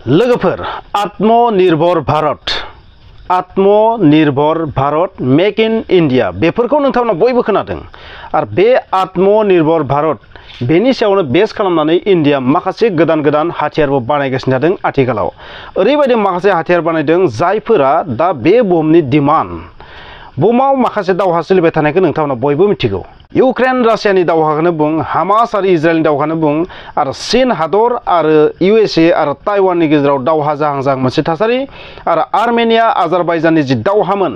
लोगोफोर आत्मनिर्भर Bharat make in India बेफोरखौ नोंथांमोना बयबो खोनादों आरो बे आत्मनिर्भर भारत बेनि सायावनो बेस खालामनानै इंडिया माखासे गोदान हाथियारबो बानायगासिनो जादों। आथिखालाव ओरैबायदि माखासे हाथियार बानायदों जायफोरा दा बे बुहुमनि बुहुमाव माखासे दावहा सोलिबाय थानायखौ नोंथांमोना बयबो मिथिगौ। इउक्रेन रासियानि दावहाखौनो बुं, हामास आरो इजराइलनि दावहाखौनो बुं, आरो चीन हादर आरो USA आरो ताइवाननि गेजेराव दावहा जाहां मोनसे थासारि, आरो आर्मेनिया आजारबाइजाननि जि दावहामोन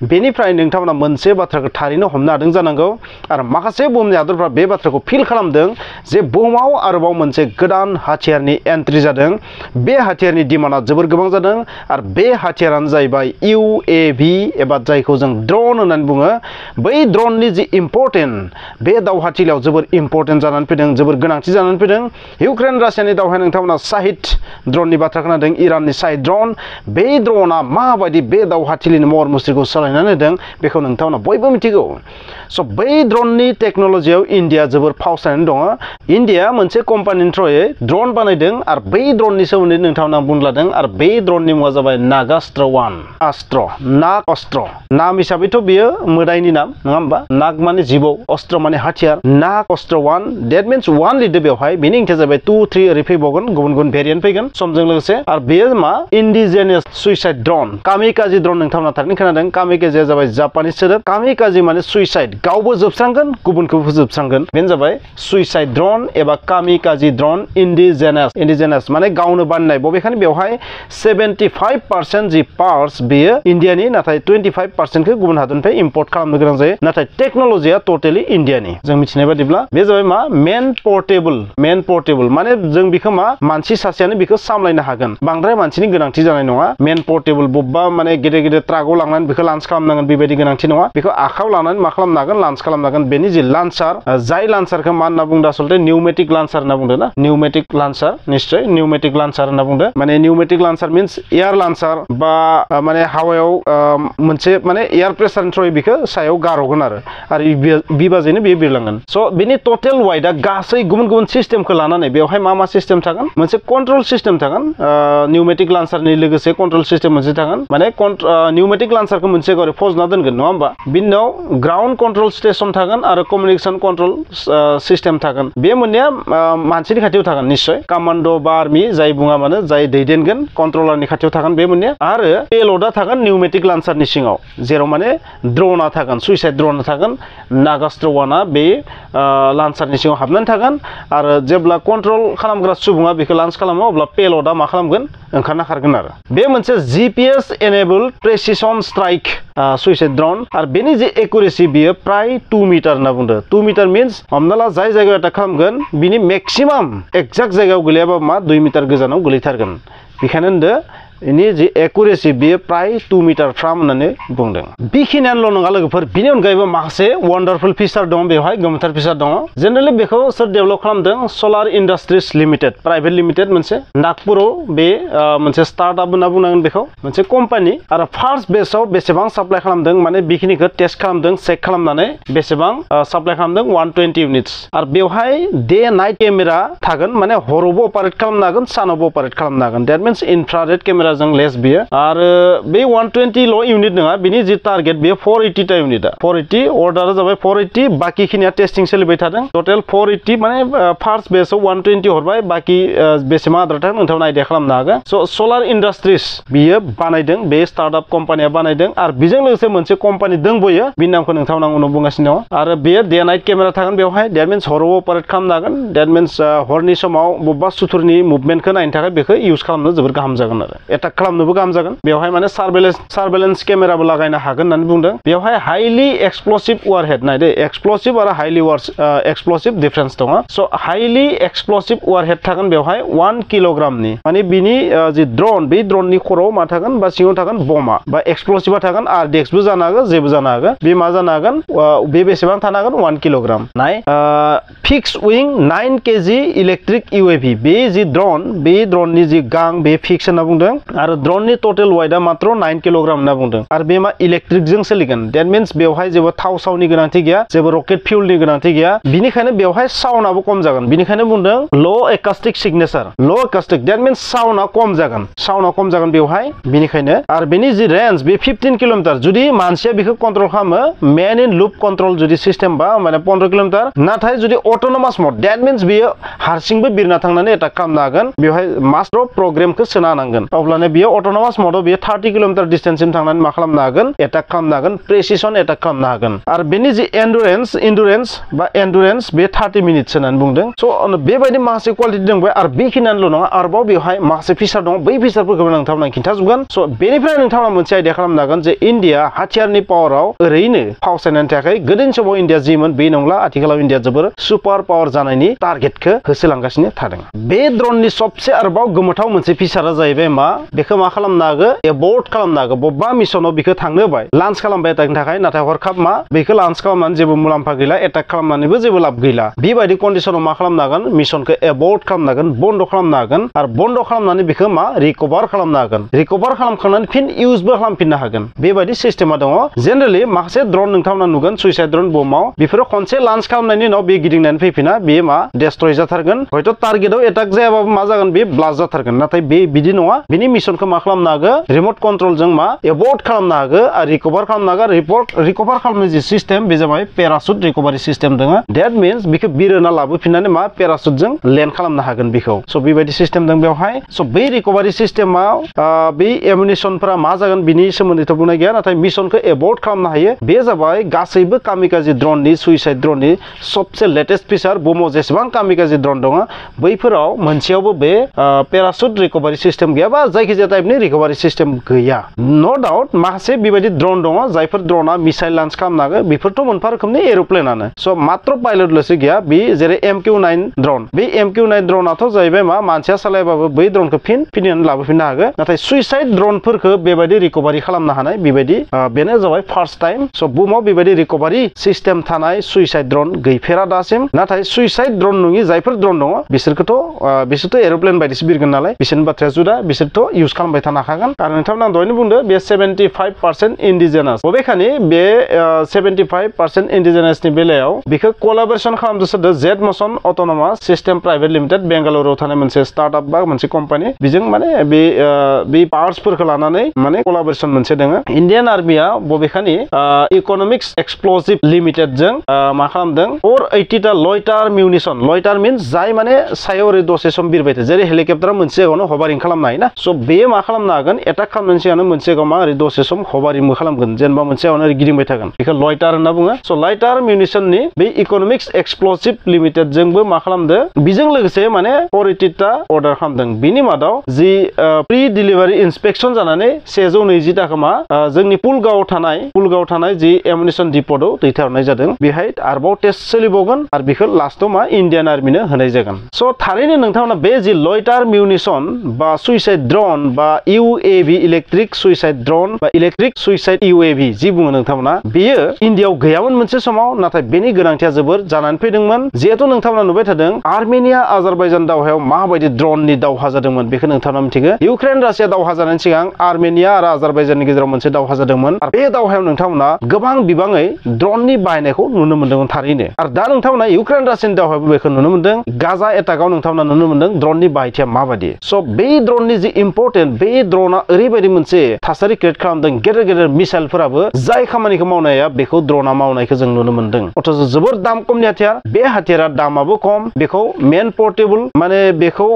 बेनिफ्राय नोंथांमोना मोनसे बाथ्राखौ थारैनो हमनो हादों जानांगौ। आरो माखासे बुहुमनि हादरफ्रा बे बाथ्राखौ फिल खालामदों जे बुहुमाव आरोबाव मोनसे गोदान हाथियारनि एन्ट्रि जादों। बे हाथियारनि डिमान्डआ जोबोर गोबां जादों आरो बे हाथियारानो जाहैबाय UAV एबा जायखौ जों ड्रन होननानै बुङो। बै ड्रननि जि इम्पर्टेन्ट बे दावहाथिलियाव जोबोर इम्पर्टेन्ट जानानै फैदों, जोबोर गोनांथि जानानै फैदों। इउक्रेन रासियानि दावहायाव नोंथांमोना शाहिद ड्रननि बाथ्रा खोनादों, इराननि शाहिद ड्रन। बे ड्रनआ माबायदि बे दावहाथिलिनि महर मुस्रिखौ सोलायनानै होदों बेखौ नोंथांमोना बयबो मिथिगौ। स' बै ड्रननि टेक्न'लजियाव इन्डिया जोबोर फावसायनानै दङ। इन्डिया मोनसे कम्पानिनि थ्रुयै ड्रन बानायदों आरो बै ड्रननि सोमोन्दै नोंथांमोना बुंलादों। आरो बे ड्रननि मुङा जाबाय नागास्त्र 1 नाग अस्त्र। नाम हिसाबैथ' बियो मोदायनि नाम नङा होमबा? नाग माने जिबौ, अस्त्र माने हाथियार। नाग अस्त्र 1 डेट मिन्स 1 लिरदो बेवहाय। बेनि ओंथिया जाबाय 2, 3 ओरै फैबावगोन, गुबुन भेरिएन्ट फैगोन समजों लोगोसे। आरो बेयो मा indigenous suicide drawn, kamikaze drawn. नोंथांमोना थारैनो खोनादों। कामिकाजीया जाबाय जापानिस सोदोब। कामिकाजी माने सुइसाइड, गावबो जोबस्रांगोन गुबुनखौबो जोबस्रांगोन। बेनो जाबाय सुइसाइड ड्रन एबा कामिकाजी ड्रन। इन्डिजिनियास माने गावनो बानायनाय। बबेखानि बेवहाय 75% जि पार्टस बेयो इन्डियानि, नाथाय 25%खौ गुबुन हादरनिफ्राय इम्पर्ट खालामनो गोनां जायो। नाथाय टेक्न'लजिया टटेलि इन्डियानि। जों मिथिनाय बादिब्ला बे जाबाय मा मेन पर्टेबल माने जों बेखौ मा मानसि सासेयानो बेखौ सामलायनो हागोन, बांद्राय मानसिनि गोनांथि जानाय नङा। मेन पर्टेबल बबेबा माने गेदेर ट्राकआव लांनानै बेखौ लान्स खालामनांगोन बेबायदि गोनांथि नङा। बेखौ आखायाव लानानै मा खालामनो हागोन, लान्स खालामनो हागोन। बेनि जि लान्सार, जाय लान्सारखौ मा होनना बुंदों आसलते निउमेटिक लान्सार होनना बुंदों ना। निउमेटिक लान्सार, निश्चय निउमेटिक लान्सार होनना बुंदों। माने निउमेटिक लान्सार मिन्स एयार लान्सार, बा माने हावायाव मोनसे माने एयार प्रेसारनि थ्रुयै बेखौ सायाव गारहगोन आरो बिबाजैनो बेयो बिरलांगोन। स' बिनि टटेल वाइडआ गासै गुबुन सिस्टेमखौ लानानै बेवहाय मा सिस्टेम थागोन, मोनसे कन्ट्रल सिस्टेम थागोन। निउमेटिक लान्सारनि लोगोसे कन्ट्रल सिस्टेम मोनसे थागोन। माने निउमेटिक लान्सारखौ मोनसे गावरि फजना दोनगोन नङा होमबा? बिनि उनाव ग्राउन्ड कन्ट्रल स्टेसन थागोन आरो कमिउनिकेसन कन्ट्रल सिस्टेम थागोन। बे मोननैया मानसिनि खाथियाव थागोन निश्चय। कामान्ड बा आर्मि जाय बुङा मानो, जाय दैदेनगोन कन्ट्रलारनि खाथियाव थागोन बे मोननैया। आरो पेलडा थागोन निउमेटिक लान्सारनि सिङाव, जेराव माने ड्रना थागोन, सुइसाइड ड्रना थागोन। नागास्त्र 1आ बे लान्सारनि सिङाव हाबनानै थागोन। आरो जेब्ला कन्ट्रल खालामग्रा सुबुङा बेखौ लान्स खालामो अब्ला पेलडा मा खालामगोन, ओंखारना खारगोन। आरो बे मोनसे GPS enabled precision strike suicide drone. आरो बेनि जे एकुरेसि बियो प्राय 2 मिटार होनना बुंदों। 2 मिटार मिन्स हमना ला जाय जायगायाव एटाक खालामगोन बिनि मेक्सिमाम एक्जाक्ट जायगायाव गोलैयाबाबो मा 2 मिटार गोजानाव गोलैथारगोन। बेखायनो होनदो इनि जि एकुरेसि बेयो प्राय 2 मिटार फ्राम होननानै बुंदों। बेखिनियानोल' नङा लोगोफोर, बिनि अनगायैबो माखासे वान्डारफुल फिचार दं बेवहाय, गोमोथार फिचार दङ। जेनेरेलि बेखौ सोर डेभेलप खालामदों, Salaar industries limited, private limited मोनसे नागपुराव बे मोनसे स्टार्टआप होनना बुंनांगोन बेखौ, मोनसे कम्पानि। आरो फार्स्ट बेसआव बेसेबां साप्लाइ खालामदों, माने बेखिनिखौ टेस्ट खालामदों, चेक खालामनानै बेसेबां साप्लाइ खालामदों, 120 इउनिट्स। आरो बेवहाय डे नाइट केमेरा थागोन, माने हरावबो अपारेट खालामनो हागोन, सानावबो अपारेट खालामनो हागोन। डेट मिन्स इनफ्रारेड केमेरा जों लेस बियो। आरो बे 120 इउनिट नङा, बिनि जि टारगेट बेयो 480 टा इउनिटआ। 480 अर्डारा जाबाय 480, बाकी खिनिया टेस्टिं सोलिबाय थादों। टटेल 480 माने फार्स्ट बेसआव 120 हरबाय, बाकी बेसेबां आद्रा थागोन नोंथांमोना आइडिया खालामनो हागोन। स' सलार इन्डास्ट्रिज बियो बानायदों, बे स्टार्टआप कम्पानिया बानायदों। आरो बेजों लोगोसे मोनसे कम्पानि दंबोयो, बिनि नामखौ नोंथांमोना उनाव बुंगासिनो दङ। आरो बेयो डे नाइट केमेरा थागोन बेवहाय। डेट मिन्स हराव अपारेट खालामनो हागोन। डेट मिन्स हरनि समाव बबेबा सुथुरनि मुभमेन्टखौ नायनो थाखाय बेखौ इउज खालामनो जोबोर गाहाम जागोन आरो एटाक खालामनोबो गाहाम जागोन। बेवहाय माने सार्भेलेन्स केमेराबो लागायनो हागोन होननानै बुंदों। बेवहाय हाइलि एक्सप्लसिभ वारहेड नायदो, एक्सप्लसिभ आरो हाइलि एक्सप्लसिभ डिफारेन्स दङ। स' हाइलि एक्सप्लसिभ वारहेड थागोन बेवहाय 1 किल'ग्रामनि, माने बिनि जि ड्रन, बे ड्रननि खर'आव मा थागोन, बा सिङाव थागोन बमा बा एक्सप्लसिभा थागोन। RDXबो जानो हागोन, जेबो जानो हागोन। बे मा जानो हागोन, बे बेसेबां थानो हागोन, 1 किल'ग्राम। नाय फिक्स विं 9 kg इलेक्ट्रिक UAV। बे जि ड्रन, बे ड्रननि जि गां बे फिक्स होनना बुंदों। आरो ड्रननि टोटल वेटआ मात्र 9 किलोग्राम होनना बुंदों आरो बे मा इलेक्ट्रिकजों सोलिगोन दैट मीन्स बेवहाय जेबो थाव सावनि गोनांथि गैया जेबो रकेट फ्युलनि गोनांथि गैया बिनिखायनो बेवहाय साउन्डआबो खम जागोन बिनिखायनो बुंदों लो एकास्टिक सिगनेचार लो एकास्टिक दैट मीन्स साउन्डआ खम जागोन बेवहाय बिनिखायनो आरो बेनि जि रेन्ज बे 15 किलोमीटर जुदि मानसिया बेखौ कन्ट्रोल खालामो मैन इन लुप कन्ट्रोल जुदि सिस्टेम बा माने 15 किलोमीटर नाथाय जुदि अटोनोमास मोड दैट मीन्स बेयो हारसिंबो बिरना थांनानै एटाक खालामनो हागोन बेवहाय मास्टर प्रोग्रामखौ सोना होनांगोन अब्लानो बेयो अटोनोमास मोडआव बेयो 30 किलोमीटर डिस्टेन्ससिम थांनानै मा खालामनो हागोन एटाक खालामनो हागोन प्रेसिसन एटाक खालामनो हागोन आरो बेनि जि एन्डुरेन्स बे 30 मिनिट्स होननानै बुंदों स' बेबायदि माखासे क्वालिटि दं आरो बेखिनियानोल' नङा आरोबाव बेवहाय माखासे फिचार दं बै फिचारफोरखौ नोंथांमोना खिन्थाजोबगोन स' बेनिफ्राय नोंथांमोना मोनसे आइडिया खालामनो हागोन जे इन्डिया हाथियारनि पावाराव ओरैनो फावसायनानै थायाखै गोदोनि समाव इन्डिया जिमोन बे नंला आथिखालाव इन्डिया जोबोर सुपार पावार जानायनि टारगेटखौ होसोलांगासिनो थादों बे ड्रननि सबसे आरोबाव गोमोथाव मोनसे फिचारा जाहैबाय मा बेखौ मा खालामनो हागो एबर्ट खालामनो हागो बबेबा मिशनाव बेखौ थांनो होबाय लन्च खालामबाय एटाकनि थाखाय नाथाय हरखाब मा बेखौ लन्च खालामनानै जेबो मुलाम्फा गैला एटाक खालामनानैबो जेबो लाब गैला बेबायदि कन्डिशनाव मा खालामनो हागोन मिशनखौ एबर्ट खालामनो हागोन बन्द खालामनो हागोन आरो बन्द खालामनानै बेखौ मा रिकभार खालामनो हागोन रिकभार खालामखांनानै फिन इउजबो खालामफिननो हागोन बेबायदि सिस्टेमा दङ जेनेरेलि माखासे ड्रन नोंथांमोना नुगोन सुइसाइड ड्रन बुहुमाव बेफोरो खनसे लन्च खालामनायनि उनाव बे गिदिंनानै फैफिना बेयो मा डेस्ट्रय जाथारगोन हयथ' टारगेटआव एटाक जायाबाबो मा जागोन बे ब्लास्ट जाथारगोन नाथाय बे बिदि नङा बिनि मिशनखौ मा खालामनो हागो रिमोट कन्ट्रलजों मा एबर्ट खालामनो हागो आरो रिकभार खालामनो हागो रिकभार खालामनाय जि सिस्टेम बे जाबाय पेरासुट रिकभारि सिस्टेम दङ दैट मीन्स बेखौ बिरोना लाबोफिननानै मा पेरासुटजों लेन्ड खालामनो हागोन बेखौ स' बेबायदि सिस्टेम दं बेवहाय स' बै रिकभारि सिस्टेमाव बै एमुनिसनफोरा मा जागोन बिनि सोमोन्दैथ' बुंनाय गैया नाथाय मिशनखौ एबर्ट खालामनो हायो बे जाबाय गासैबो कामिकाजी ड्रननि सुइसाइड ड्रननि सबसे लेटेस्ट फिचार बुहुमाव जेसेबां कामिकाजी ड्रन दङ बैफोराव मोनसेयावबो बे पेरासुट रिकभारि सिस्टेम गैया बा जायखिजाया टाइपनि रिकभारि सिस्टेम गैया नो डाउट माखासे बेबायदि ड्रन दङ जायफोर ड्रना मिसाइल लन्च खालामनो हागो बेफोरथ' मोनफा रोखोमनि एर'प्लेनानो स' मात्र पाइलटल'सो गैया बे जेरै MQ-9 ड्रन बे MQ-9 ड्रनाथ' जाहैबाय मा मानसिया सालायबाबो बै ड्रनखौ फिनिनानै लाबोफिननो हागोन नाथाय सुइसाइड ड्रनफोरखौ बेबायदि रिकभारि खालामनो हानाय बेबायदि बेनो जाबाय फार्स्ट टाइम स' बुहुमाव बेबायदि रिकभारि सिस्टेम थानाय सुइसाइड ड्रन गैफेरा दासिम नाथाय सुइसाइड ड्रन नङि जायफोर ड्रन दङ बिसोरथ' एर'प्लेन बायदिसो बिरगोन नालाय बिसोरनि बाथ्राया जुदा बिसोरथ' इउज खालामबाय थानो हाखागोन आरो नोंथांमोना दहायनो बुंदो बे 75% इन्डिजिनास बबेखानि बे 75% इन्डिजिनासनि बेलायाव बेखौ कलाबरेसन खालामदों जेट मसन अट'नमास सिस्टेम प्राइभेट लिमिटेड बेंगालुरुआव थानाय मोनसे स्टार्टआप बा मोनसे कम्पानि बेजों माने बे पार्टसफोरखौ लानानै माने कलाबरेसन मोनसे दङ इन्डियान आर्मिया बबेखानि इकनमिक्स एक्सप्लोजिभ लिमिटेडजों मा खालामदों 480टा लयटार मिउनिसन लयटार मीन्स जाय माने सायाव ओरै दसे सम बिरबाय थायो जेरै हेलिकप्टारा मोनसे जायगायावनो हभारिं खालामनो हायो ना स' बेयो मा खालामनो हागोन एटाक खालामनायनि सिगांनो मोनसे जायगायाव मा ओरै दसे सम हभारिंबो खालामगोन जेनेबा मोनसे जायगायावनो ओरै गिदिंबाय थागोन बेखौ लयटार होनना बुङो स' लयटार मिउनिसननि बे इकनमिक्स एक्सप्लोजिभ लिमिटेडजोंबो मा खालामदों बेजों लोगोसे माने 480टा अर्डार खालामदों बिनि मादाव जि प्रि डिलिभारि इन्सपेक्सन जानानै 120 टाका मा जोंनि पुलगाव थानाय जि एमुनिसन डिपटआव दैथायहरनाय जादों बेहाय आरोबाव टेस्ट सोलिबावगोन आरो बेखौ लास्टआव मा इन्डियान आर्मिनो होनाय जागोन स' थारैनो नोंथांमोना बे जि लयटार मिउनिसन बा सुइसाइड ड्रन बा UAV इलेक्ट्रिक सुइसाइड ड्रन बा इलेक्ट्रिक सुइसाइड UAV जि बुङो नोंथांमोना बेयो इन्डियाआव गैयामोन मोनसे समाव नाथाय बेनि गोनांथिया जोबोर जानानै फैदोंमोन जिहेतु नोंथांमोना नुबाय थादों आर्मेनिया आजारबाइजान दावहायाव माबायदि ड्रननि दावहा जादोंमोन बेखौ नोंथांमोना मिथिगौ इउक्रेन रासिया दावहा जानायनि सिगां आर्मेनिया आरो आजारबाइजाननि गेजेराव मोनसे दावहा जादोंमोन आरो बे दावहायाव नोंथांमोना गोबां बिबाङै ड्रननि बाहायनायखौ नुनो मोन्दोंमोन थारैनो आरो दा नोंथांमोना इउक्रेन रासियानि दावहायाव बेखौ नुनो मोन्दों गाजा एटाकआव नोंथांमोना नुनो मोन्दों ड्रननि बाहायथिया माबायदि स' बे ड्रननि जि इम्परटेन्ट बे ड्रना ओरैबायदि मोनसे थासारि क्रिएट खालामदों गेदेर गेदेर मिसाइलफोराबो जाय खामानिखौ मावनाया बेखौ ड्रना मावनायखौ जों नुनो मोन्दों अथच जोबोर दाम खमनि हाथियार बे हाथियारा दामाबो खम बेखौ मेन पर्टेबल माने बेखौ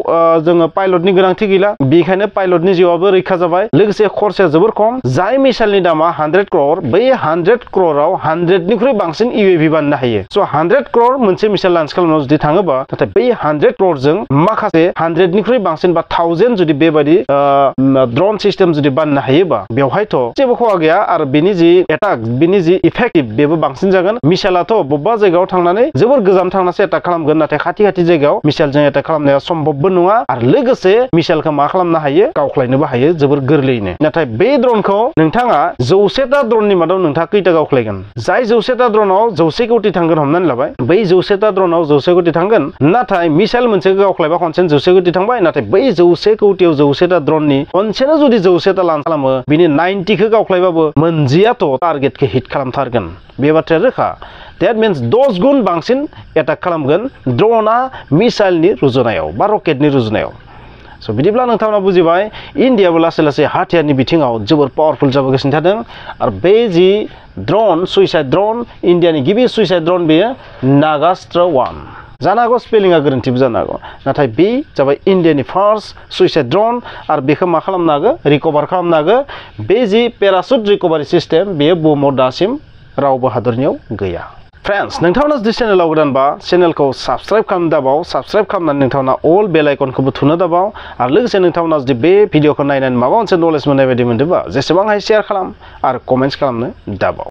जोङो पाइलटनि गोनांथि गैला बेनिखायनो पाइलटनि जिउआबो रैखा जाबाय लोगोसे खरसाया जोबोर खम जाय मिसाइलनि दामा 100 क्रर बै 100 क्रराव 100निख्रुइ बांसिन UAV बानायनो हायो स' 100 क्रर मोनसे मिसाइल लन्च खालामनायाव जुदि थाङोबा नाथाय बै 100 क्ररजों माखासे 100निख्रुइ बांसिन बा 1000 जुदि बेबायदि ड्रन सिस्टेम जुदि बानायनो हायोबा बेवहायथ' जेबो खहा गैया आरो बेनि जि एटाक बेनि जि इफेक्टिभ बेबो बांसिन जागोन मिसाइलाथ' बबेबा जायगायाव थांनानै जोबोर गोजान थांनासो एटाक खालामगोन नाथाय खाथि जायगायाव मिसाइलजों एटाक खालामनाया सम्भबबो नङा आरो लोगोसे मिसाइलखौ मा खालामनो हायो गावख्लायनोबो हायो जोबोर गोरलैयैनो नाथाय बे ड्रनखौ नोंथाङा 100टा ड्रननि मादाव नोंथाङा खैथा गावख्लायगोन जाय 100टा ड्रनाव 100 कौटि थांगोन हमनानै लाबाय बै 100टा ड्रनाव 100 कौटि थांगोन नाथाय मिसाइल मोनसे गावख्लायबा खनसेनो 100 कौटि थांबाय नाथाय बै 100 कौटियाव 100टा ड्रननि खनसेनो जुदि 100टा लॉन्च खालामो बिनि 90खौ गावख्लायबाबो मोनजियाथ' टारगेटखौ हिट खालामथारगोन बे बाथ्राया रोखा that means 10 गुन बांसिन एटाक खालामगोन ड्रना मिसाइलनि रुजुनायाव बा रकेटनि रुजुनायाव स' बिदिब्ला नोंथांमोना बुजिबाय इन्डियाबो लासै लासै हाथियारनि बिथिङाव जोबोर पावारफुल जाबोगासिनो थादों आरो बे जि ड्रन सुइसाइड ड्रन इन्डियानि गिबि सुइसाइड ड्रन बेयो नागास्त्र 1 जानो हागौ स्पेलिंआ गोरोन्थिबो जानो हागौ नाथाय बे जाबाय इन्डियानि फार्स्ट सुइसाइड ड्रन आरो बेखौ मा खालामनो हागौ रिकभार खालामनो हागौ बे जि पेराशुट रिकभारि सिस्टेम बेयो बुहुमाव दासिम रावबो हादरनियाव गैया फ्रेन्ड्स नोंथांमोना जुदि चेनेलाव गोदानबा चेनेलखौ साबस्क्राइब खालामनो दाबाव साबस्क्राइब खालामनानै नोंथांमोना अल बेल आइकनखौबो थुनो दाबाव आरो लोगोसे नोंथांमोना जुदि बे भिडिअखौ नायनानै माबा मोनसे नलेज मोननाय बायदि मोनदोंबा जेसेबां हायो शेयार खालाम आरो कमेन्ट्स खालामनो दाबाव